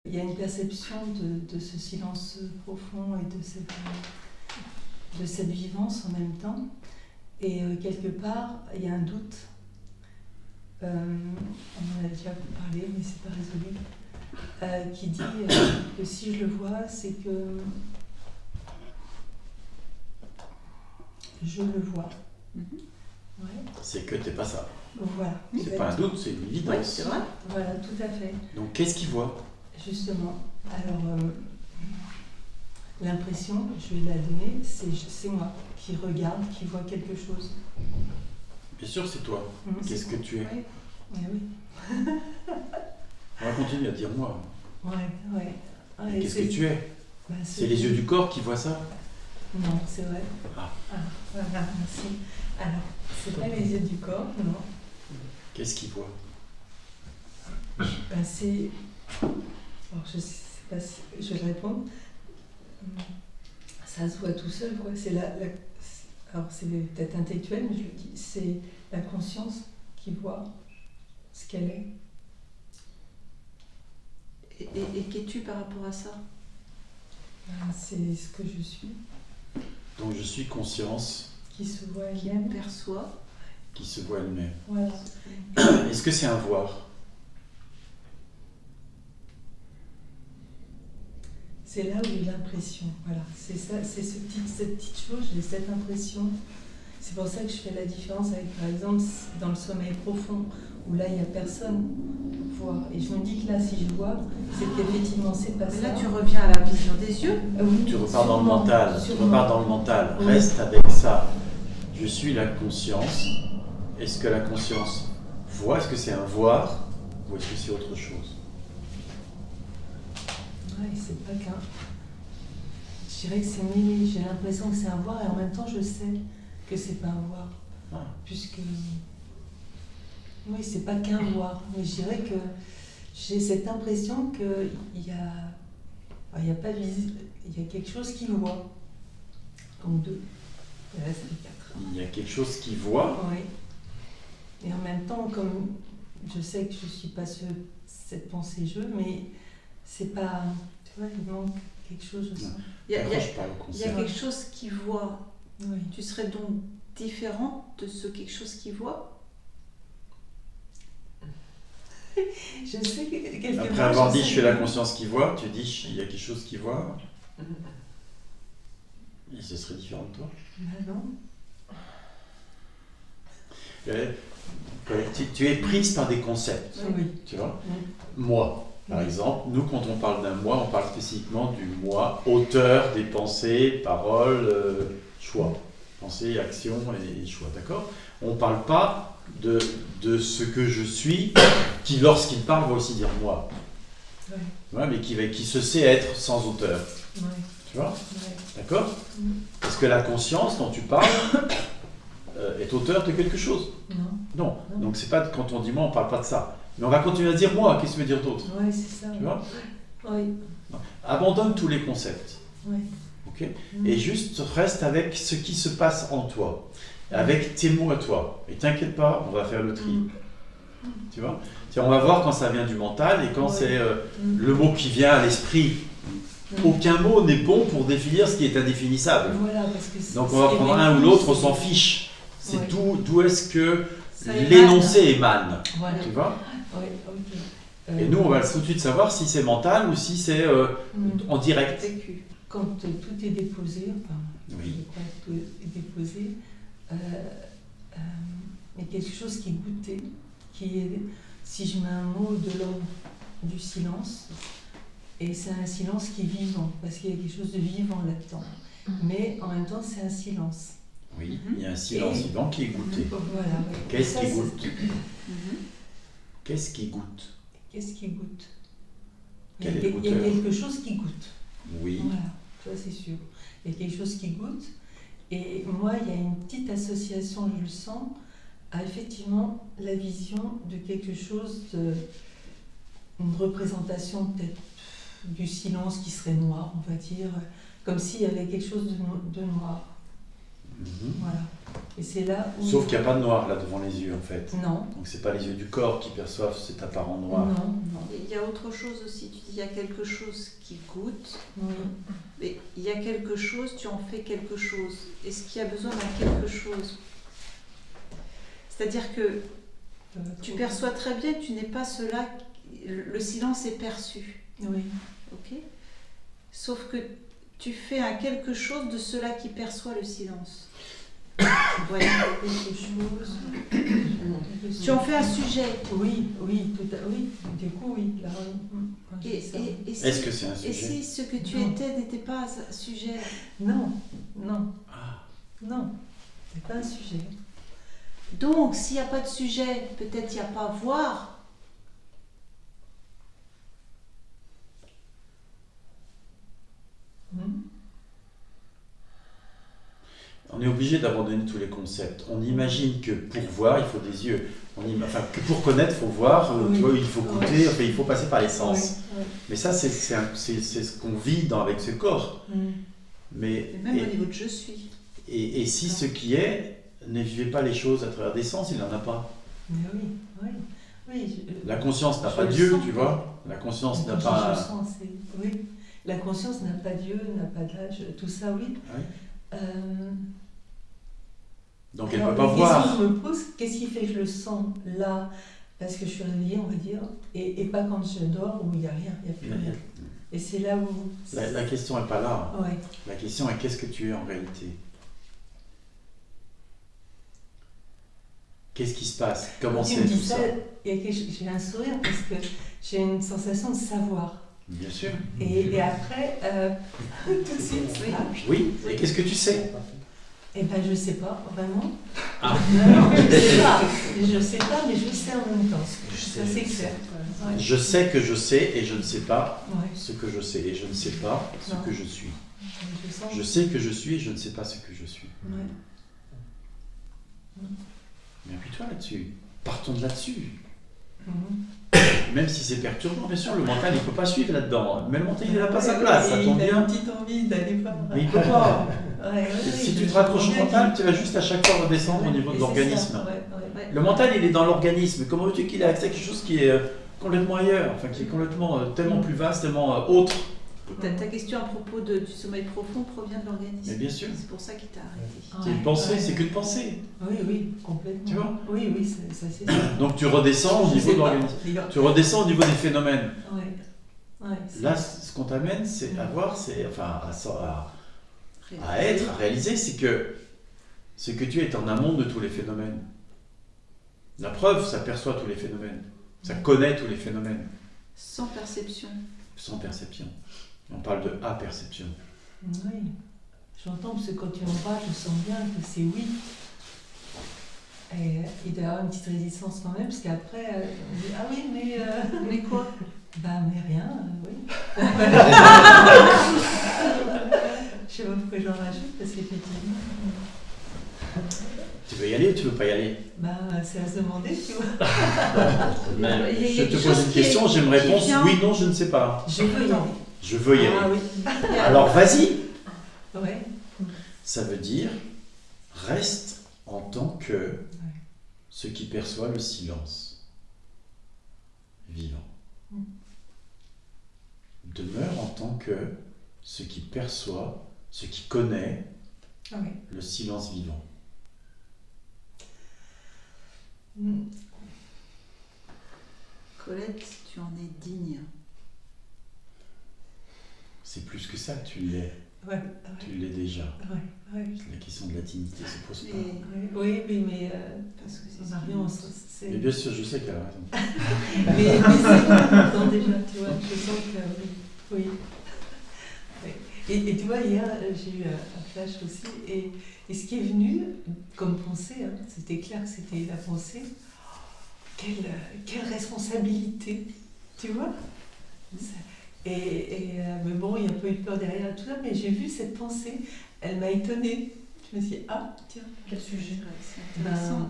Il y a une perception de ce silence profond et de cette vivance en même temps. Et quelque part, il y a un doute. On en a déjà parlé, mais c'est pas résolu. Qui dit que si je le vois, c'est que je le vois. Ouais. C'est que t'es pas ça. Voilà. C'est pas un doute, c'est une évidence. Oui, c'est vrai. Voilà, tout à fait. Donc qu'est-ce qu'il voit? Justement. Alors, l'impression, je vais la donner, c'est moi qui regarde, qui vois quelque chose. Bien sûr, c'est toi. Qu'est-ce que tu es? Oui. Oui. On va continuer à dire moi. Ouais. Qu'est-ce que tu es? Bah, c'est les yeux du corps qui voient ça? Non, c'est vrai. Ah. Voilà, merci. Alors, c'est pas les yeux du corps, non. Qu'est-ce qu'il voit? Ben, c'est... Alors, je sais pas si je vais répondre. Ça se voit tout seul, quoi. C'est alors, c'est peut-être intellectuel, mais je le dis. C'est la conscience qui voit ce qu'elle est. Et qu'es-tu par rapport à ça? Ben, c'est ce que je suis. Donc je suis conscience. Qui se voit Qui elle-même. perçoit. Qui se voit elle-même. Voilà. Est-ce que c'est un voir? C'est là où j'ai l'impression. Voilà. C'est ça, c'est cette petite chose, j'ai cette impression. C'est pour ça que je fais la différence avec, par exemple, dans le sommeil profond, où là, il n'y a personne pour voir. Et je me dis que là, si je vois, c'est qu'effectivement, c'est pas Mais ça. là, tu reviens à la vision des yeux. Oui, Tu repars dans le mental. Tu sûrement. repars dans le mental. Oui. Reste avec ça. Je suis la conscience. Est-ce que la conscience voit? Est-ce que c'est un voir? Ou est-ce que c'est autre chose? Ouais, c'est pas qu'un. Je dirais que c'est mêlé. J'ai l'impression que c'est un voir et en même temps, je sais que c'est pas un voir. Ah. Puisque. Oui, c'est pas qu'un voir. Mais je dirais que j'ai cette impression qu'il y a. Il n'y a pas de visible. Il y a quelque chose qui voit. Donc 2. Et là, ça fait 4. Il y a quelque chose qui voit. Oui. Et en même temps, comme je sais que je ne suis pas cette pensée-je, mais c'est pas. Tu vois, il manque quelque chose aussi. Il y a Concept. quelque chose qui voit. Oui. Tu serais donc différent de ce quelque chose qui voit? Je sais que quelque Après part, avoir dit sais je suis que- la conscience qui voit, tu dis il y a quelque chose qui voit. Et ce serait différent de toi. Ben non. Tu es prise par des concepts. Oui. Tu vois? Oui. Moi, par Oui. exemple, nous quand on parle d'un moi, on parle spécifiquement du moi, auteur des pensées, paroles, choix. Pensées, actions et choix, d'accord? On ne parle pas de ce que je suis, qui lorsqu'il parle va aussi dire moi. Oui. Ouais, mais qui se sait être sans auteur. Oui. Tu vois? Oui. D'accord? Mm. Est-ce que la conscience dont tu parles est auteur de quelque chose? Non. Non. Non. Donc c'est pas quand on dit moi, on parle pas de ça. Mais on va continuer à dire moi. Qu'est-ce que tu veux dire d'autre? Oui, c'est ça. Tu vois? Oui. Non. Abandonne tous les concepts. Oui. Ok? Mm. Et juste reste avec ce qui se passe en toi, avec tes mots à toi. Et t'inquiète pas, on va faire le tri. Mm. Tu vois? On va voir quand ça vient du mental et quand Ouais. c'est Mm. le mot qui vient à l'esprit. Mm. Aucun mot n'est bon pour définir ce qui est indéfinissable. Voilà, parce que Donc on va prendre un ou l'autre, on s'en fiche. C'est Ouais. d'où est-ce que Ça émane. l'énoncé émane. Voilà. Tu vois? Oui, ok. Et nous, on va tout de suite savoir si c'est mental ou si c'est Mm. en direct. Vécu. Quand tout est déposé, enfin, Oui. je crois que tout est déposé, il y a quelque chose qui est goûté, qui est, si je mets un mot, de l'ordre du silence, et c'est un silence qui est vivant, parce qu'il y a quelque chose de vivant là-dedans. Mais en même temps, c'est un silence. Oui, il y a un silence Et- vivant qui est goûté. Voilà. Oui. Qu'est-ce Ça, qui c'est- goûte? Mhm. Qu'est-ce qui goûte? Qu'est-ce qui goûte? Quel est il y a le goûteur? quelque chose qui goûte. Oui. Voilà, ça c'est sûr. Il y a quelque chose qui goûte. Et moi, il y a une petite association, je le sens, à effectivement la vision de quelque chose, une représentation peut-être du silence qui serait noir, on va dire, comme s'il y avait quelque chose de noir. Voilà. Et c'est là où... Sauf qu'il n'y a pas de noir là devant les yeux en fait. Non. Donc c'est pas les yeux du corps qui perçoivent cet apparent noir. Non, non. Il y a autre chose aussi, tu dis il y a quelque chose qui goûte, Oui. mais il y a quelque chose, tu en fais quelque chose. Est-ce qu'il y a besoin d'un quelque chose? C'est-à-dire que tu perçois très bien que tu n'es pas cela, le silence est perçu. Oui. Ok? Sauf que tu fais un quelque chose de cela qui perçoit le silence. Ouais. Quelque chose. Tu en fais un sujet. Oui, oui, oui. Du coup, oui. Là, Est-ce que c'est un sujet? Et si ce que tu Non. étais n'était pas un sujet? Non, non, Ah. non. C'est pas un sujet. Donc, s'il n'y a pas de sujet, peut-être il n'y a pas à voir. On est obligé d'abandonner tous les concepts. On imagine que pour voir, il faut des yeux. Enfin, que pour connaître, il faut voir, Oui. tu vois, il faut goûter, enfin, il faut passer par les sens. Oui, Mais ça, c'est ce qu'on vit avec ce corps. oui. Mais, Et même au niveau de je suis. et si ce qui est ne vivait pas les choses à travers des sens, il n'en a pas. Mais oui, oui. Oui, La conscience n'a je pas le Dieu, sens, tu vois. La conscience n'a quand pas... je sens, oui. La conscience n'a pas Dieu, n'a pas d'âge, tout ça, oui. Oui. Donc elle ne Alors, peut pas la voir. question que je me pose, qu'est-ce qui fait que je le sens là, parce que je suis réveillée, on va dire, et pas quand je dors où il n'y a rien, il n'y a plus rien. Et c'est là où... La question n'est pas là. Ouais. La question est qu'est-ce que tu es en réalité? Qu'est-ce qui se passe? Comment Quand tu c'est me dis tout ça, ça? j'ai un sourire parce que j'ai une sensation de savoir. Bien sûr. Et après, tout de suite, Oui. Oui, et qu'est-ce que tu sais? Eh ben, je sais pas, vraiment. Ah. Non, je sais pas. Je sais pas, mais je sais en même temps. Ça, c'est clair. Ouais. Je sais que je sais et je ne sais pas Ouais. ce que je sais et je ne sais pas ce Non. que je suis. Je sens. Je sais que je suis et je ne sais pas ce que je suis. Ouais. Mais appuie-toi là-dessus. Partons de là-dessus. Mhm. Même si c'est perturbant, bien sûr, le mental il ne peut pas suivre là-dedans. Mais le mental il n'a pas sa place, ça Et tombe il a bien. une petite envie d'aller voir. Mais il ne peut pas. Ouais, Si tu te raccroches au mental, tu vas juste à chaque fois redescendre au niveau de l'organisme. Ouais. Le mental, il est dans l'organisme. Comment veux-tu qu'il ait accès à quelque chose qui est complètement ailleurs, enfin qui est complètement tellement plus vaste, tellement autre? Ta question à propos du sommeil profond provient de l'organisme. Mais bien sûr. C'est pour ça qu'il t'a arrêté. C'est une pensée, c'est qu'une pensée. Oui, oui, complètement. Tu vois? Oui, oui, ça c'est ça. Donc tu redescends au Je niveau sais de pas. l'organisme. Tu redescends au niveau des phénomènes. Ouais. Ouais, c'est- Là, ce qu'on t'amène, c'est à voir, c'est enfin à être, à réaliser, c'est que ce que tu es en amont de tous les phénomènes. La preuve, ça perçoit tous les phénomènes. Ça connaît tous les phénomènes. Sans perception. Sans perception. On parle de aperception. Oui, j'entends parce que quand tu en parles, je sens bien que c'est oui. Et il doit y avoir une petite résistance quand même, parce qu'après, on dit ah oui, mais. Mais quoi? Bah, mais rien, oui. Je sais pas pourquoi j'en rajoute, parce qu'effectivement. Tu veux y aller ou tu veux pas y aller? Bah, c'est à se demander, tu vois. Mais Il y a je quelque te chose pose une qui est- question, j'ai une réponse qui vient- oui, non, je ne sais pas. Je veux y aller. Je veux y aller. Ah oui. Alors vas-y. Ouais. Ça veut dire reste en tant que ce qui perçoit le silence vivant. Demeure en tant que ce qui perçoit, ce qui connaît Ah oui. le silence vivant. Colette, tu en es digne. C'est plus que ça, tu l'es. Ouais. Tu l'es déjà. Ouais. La question de la dignité se pose pas. Mais, Oui, oui, mais. parce que c'est Marion, ça. c'est. Mais bien sûr, je sais qu'elle a raison. Mais c'est important déjà, tu vois, je sens que oui. Oui. Et tu vois, hier, j'ai eu un flash aussi, et ce qui est venu comme pensée, hein, c'était clair que c'était la pensée, quelle responsabilité, tu vois. Mais bon, il y a un peu eu de peur derrière tout ça, mais j'ai vu cette pensée, elle m'a étonnée. Je me suis dit, ah, tiens, quel sujet. C'est intéressant.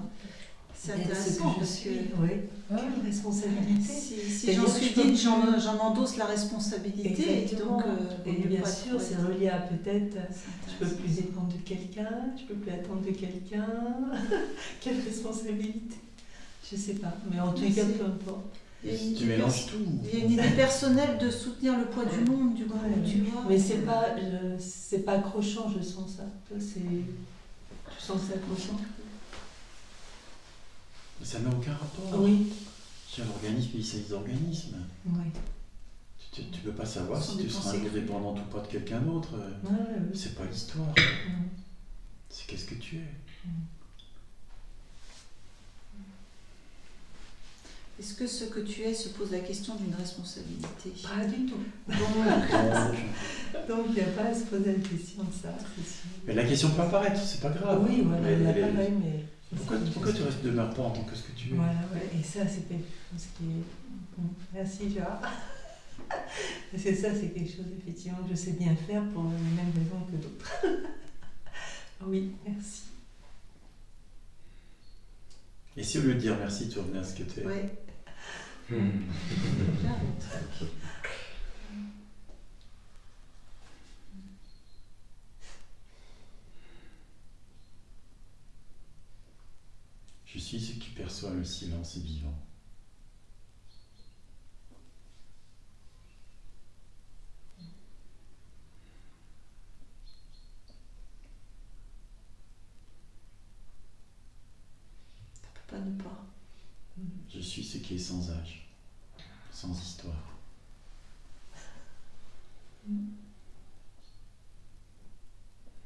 C'est d'être ce intéressant que je parce suis. que Oui. Quelle responsabilité. si j'en suis digne, j'en endosse la responsabilité. Exactement. Donc, et bien sûr, c'est relié à peut-être, je peux plus intéressant. dépendre de quelqu'un, je peux plus attendre de quelqu'un. Quelle responsabilité. Je sais pas, mais en tout cas, peu importe. Tu mélanges tout. Il y a une idée personnelle de soutenir le poids du monde, du coup, Ouais, tu vois. mais c'est pas accrochant, je sens ça. Toi, tu sens que c'est accrochant? Ça n'a aucun rapport. Oui. C'est l'organisme, c'est les organismes. Oui. Tu ne peux pas savoir Ce sont si des tu seras pensées indépendant ou pas de quelqu'un d'autre. Ouais, ouais. C'est pas l'histoire. Non. C'est qu'est-ce que tu es. Est-ce que ce que tu es se pose la question d'une responsabilité? Pas du tout. Donc, Donc il n'y a pas à se poser la question de ça, c'est sûr. mais la question peut apparaître, c'est pas grave. Oui, voilà, Mais- il n'y a pas pareil, mais. Pourquoi tu ne demeures pas en tant que ce que tu es? Voilà, ouais. Et ça, c'est quelque chose qui est. Merci, Gérard. Parce que ça, c'est quelque chose, effectivement, que je sais bien faire pour les mêmes raisons que d'autres. Oui, merci. Et si au lieu de dire merci, tu revenais à ce que tu es? Ouais. Je suis ce qui perçoit le silence vivant. Ça peut pas ne pas. Je suis ce qui est sans âge, sans histoire.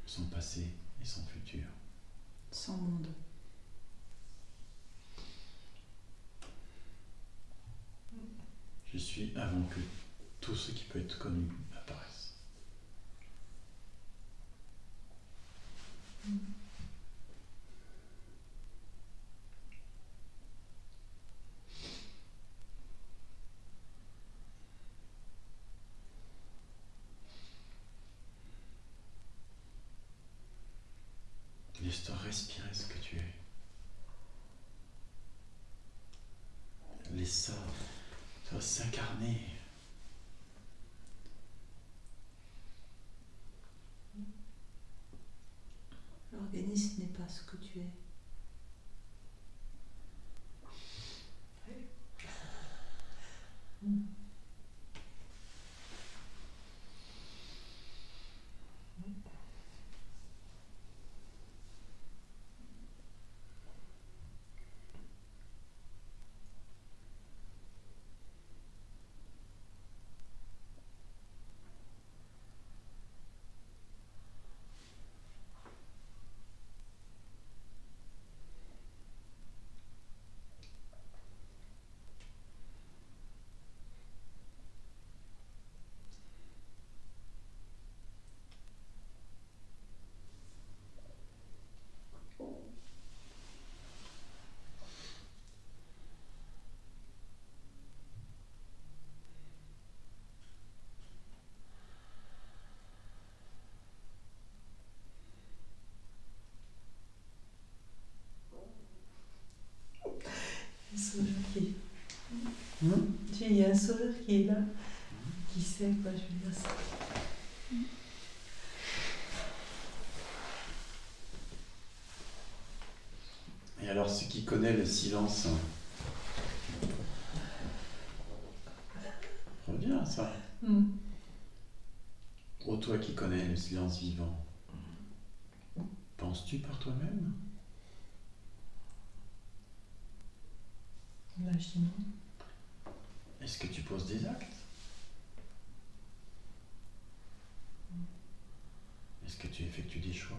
Sans passé et sans futur. Sans monde. Je suis avant que tout ce qui peut être connu apparaisse. Laisse-toi respirer ce que tu es. Laisse ça s'incarner. L'organisme n'est pas ce que tu es. Un sauveur qui. Il y a un sauveur qui est là, qui sait quoi, je veux dire ça. Et alors, ce qui connaît le silence, reviens à ça. Ô toi qui connais le silence vivant, penses-tu par toi-même? Imaginons. Est-ce que tu poses des actes? Est-ce que tu effectues des choix?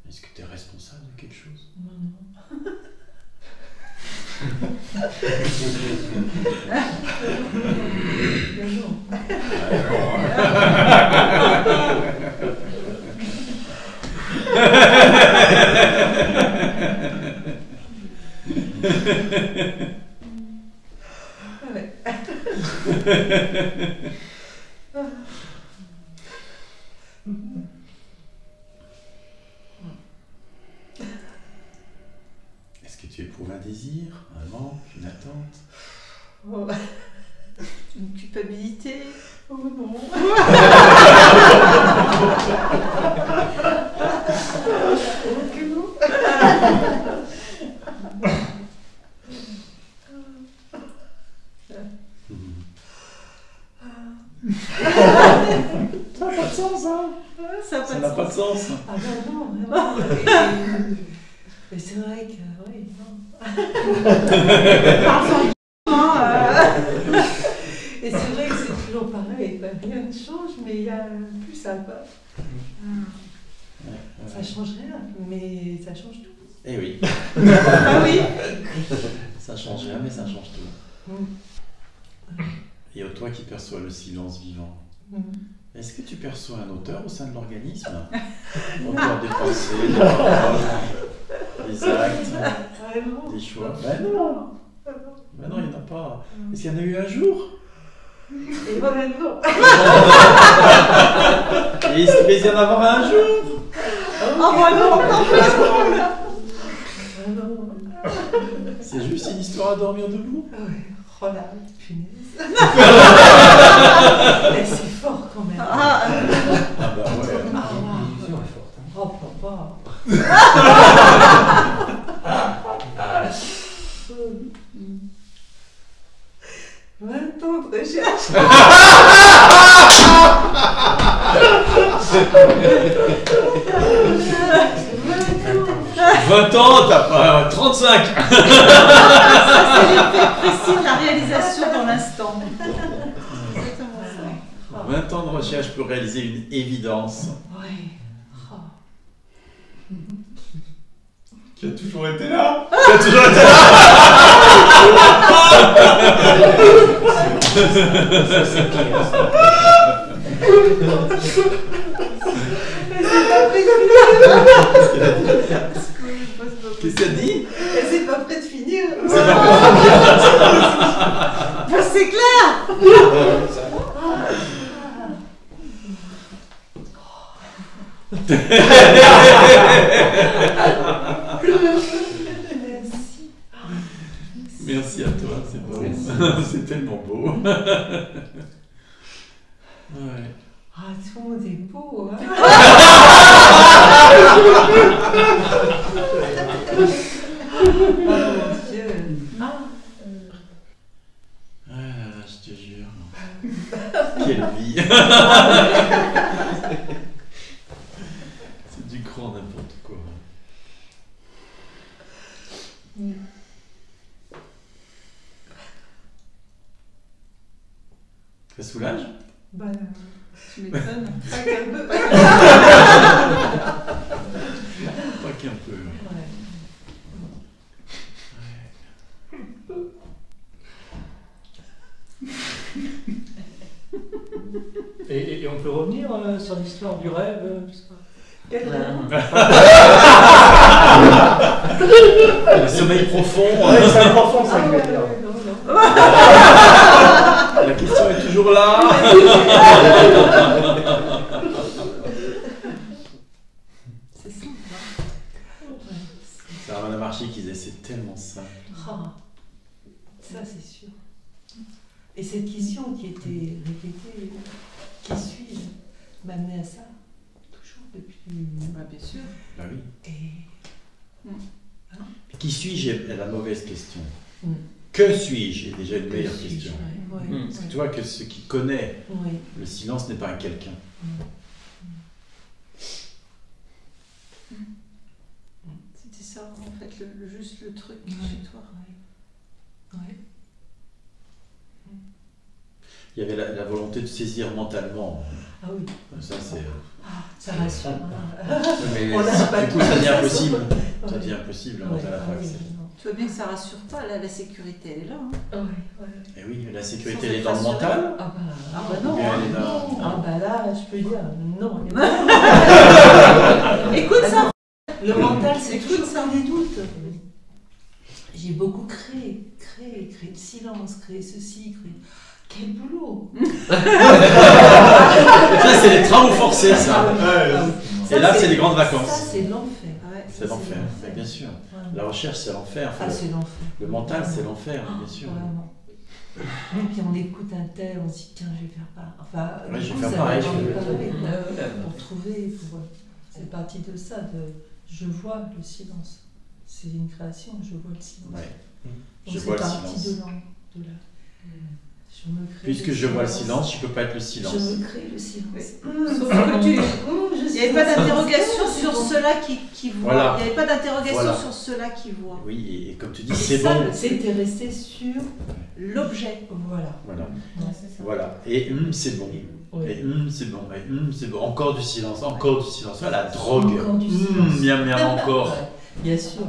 Est-ce que tu es responsable de quelque chose? Non. un désir, un manque, une attente. Oh. Une culpabilité. Oh non. Ça n'a pas de sens, hein. Ça n'a pas de sens. Ah ben non, vraiment. Mais c'est vrai que, oui, non. Et c'est vrai que c'est toujours pareil, quoi. Rien ne change, mais il y a plus ça va. Ça change rien, mais ça change tout. Eh oui. Ah oui. Ça change rien, mais ça change tout. Et toi qui perçois le silence vivant, est-ce que tu perçois un auteur au sein de l'organisme? Auteur des pensées, des paroles, des actes, des choix? Ben non. Ben non, il n'y en a pas. Est-ce qu'il y en a eu un jour? Et voilà, non. Et est-ce qu'il va y en avoir un jour? Oh, moi non. C'est juste une histoire à dormir debout? Ah ouais. Oh la punaise. Mais c'est fort quand même. Ah bah ouais. L'illusion est forte. Oh papa. 20 ans de recherche. 20 ans, t'as pas 35. Ça, c'est l'effet précis de la réalisation dans l'instant. Exactement ça. 20 ans de recherche pour réaliser une évidence. Ouais. Qui a toujours été là. Qui a toujours été là. Ça, c'est clair. Qu'est-ce qu'elle dit? Et c'est pas prêt de finir. C'est clair. Merci. Merci à toi, c'est beau. C'est tellement beau. Ouais. Ah, tout le monde est beau, hein. Oh mon Dieu. Ah, je te jure. Quelle vie. C'est du grand n'importe quoi. Ça soulage? Bah, Tu m'étonnes. pas qu'un peu. Pas qu'un peu. Ouais. Et on peut revenir sur l'histoire du rêve Quel rêve? Le sommeil profond. Ouais, c'est un profond, ça, Ah je ouais, veux dire. non, non. La question est toujours là. C'est simple, hein. Ouais. C'est Ramana Maharshi qui disait c'est tellement simple. Ah, ça c'est sûr. Et cette question qui était répétée, qui suis-je, m'a amené à ça, toujours depuis. Bah, bien sûr. Bah oui. Et. Qui suis-je est la mauvaise question. Mm. Que suis-je est déjà une meilleure Que suis-je, question. ouais, ouais, Parce que ouais. tu vois que ce qui connaît Oui. le silence n'est pas un quelqu'un. C'était ça, en fait, juste le truc Ouais. chez toi. Ouais. Il y avait la volonté de saisir mentalement. Ah oui, Ça c'est. ça rassure. Hein. Mais On l'a pas du coup tout. ça devient impossible. Ça Ouais. devient impossible le Ouais, mental à ah fac. oui, c'est- non. Tu vois bien que ça rassure pas, là, la sécurité, elle est là. Hein. Ouais, ouais. Et oui, la sécurité Sans elle est dans le être mental. Ah bah, Ah bah non, Ou bien elle est là. Ah bah là, je peux dire non. Écoute ça. Le mental, c'est Écoute toujours ça. ça des doutes. J'ai beaucoup créé le silence, créé ceci, créé... Quel boulot! Ça c'est les travaux forcés ça. Ça, Et là c'est les grandes vacances. Ça, c'est l'enfer. Ouais, C'est l'enfer, mais bien sûr. Vraiment. La recherche, c'est l'enfer. Enfin, Ah, c'est l'enfer. le mental, c'est Vraiment. l'enfer, bien sûr. Vraiment. Et puis on écoute un tel, on se dit tiens, je vais faire pas. Enfin, Ouais, du je vais coup, faire ça pareil, va je vais- pareil, quoi, Ouais. pour trouver. C'est parti de ça, je vois le silence. C'est une création, je vois le silence. Ouais. Donc Je c'est vois le parti silence. de là. Je me crée Puisque le je vois le silence, je ne peux pas être le silence. Je me crée le silence. Sauf que tu... Il n'y avait pas d'interrogation sur ceux-là qui voient. Voilà. Il n'y avait pas d'interrogation Voilà. sur ceux-là qui voient. Oui, et comme tu dis, Et c'est ça, bon. C'était resté sur L'objet. voilà. Voilà. Ouais, c'est ça. Voilà. Et c'est bon. Ouais. Et c'est bon. Et c'est bon. Encore du silence. Encore du silence. Voilà, la drogue. Encore du silence. Miam, miam, encore. Ouais, bien sûr.